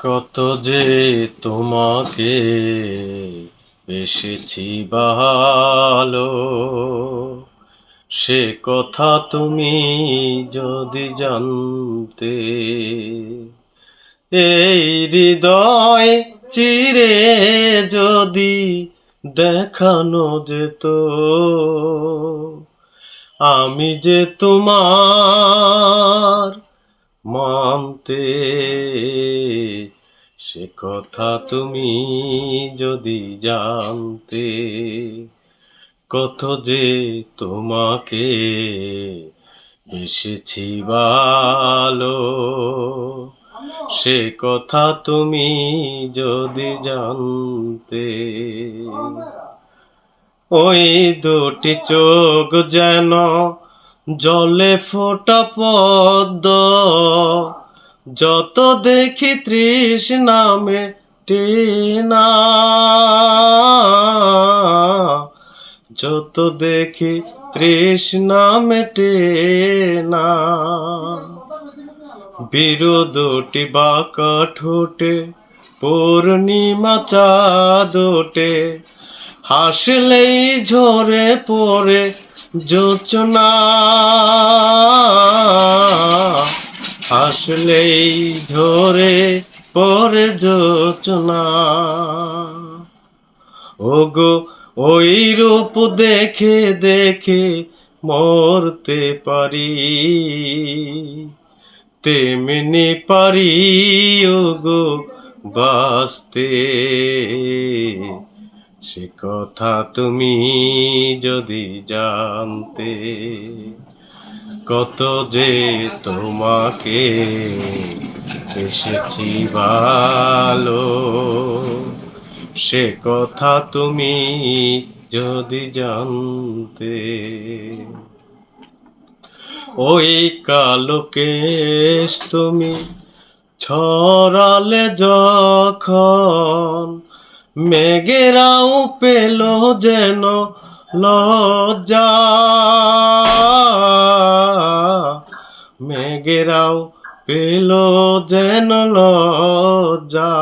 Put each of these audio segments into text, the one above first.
কত যে তোমাকে বেসেছি ভালো, সে কথা তুমি যদি জানতে। এই হৃদয় চিরে যদি দেখানো যেত, আমি যে তোমার মানতে, সে কথা তুমি যদি জানতে। কত যে তোমাকে বেসেছি ভালো, সে কথা তুমি যদি জানতে। ওই দুটি চোখ যেন জলে ফোটা পদ্ম, যত দেখি তৃষ্ণা মেটে না, যত দেখি তৃষ্ণা মেটে না। বিরু দুটি বাঁকা ঠোঁটে পূর্ণিমা চাঁদ ওঠে, হাসলেই ঝরে পড়ে জোছনা, হাসলেই ঝরে পড়ে জোছনা। ওগো ওই রূপ দেখে দেখে মরতে পারি, তেমনি পারি ওগো বাঁচতে। সে কথা তুমি যদি জানতে। কত যে তোমাকে বেসেছি ভালো, সে কথা তুমি যদি জানতে। ওই কালো কেশ তুমি ছড়ালে যখন, মেঘেরাও পেল যেন লজ্জা, মেঘেরাও পেল যেন লজ্জা।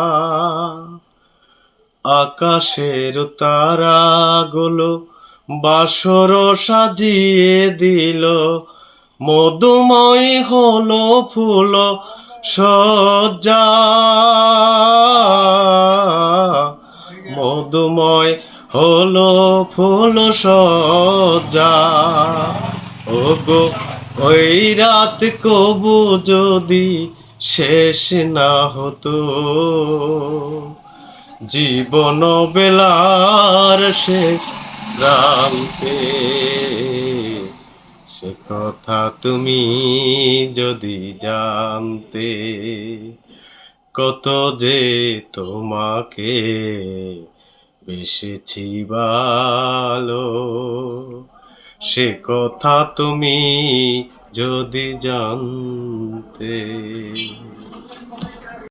আকাশের তারাগুলো বাসর সাজিয়ে দিল, মধুময় হলো ফুল সজ্জা, মধুময় হলো ফুল সজ্জা। ওগো ওই রাত কবু যদি শেষ না হতো, জীবন বেলার শেষ প্রান্তে, সে কথা তুমি যদি জানতে। কত যে তোমাকে বেসেছি ভালো, সে কথা তুমি যদি জানতে।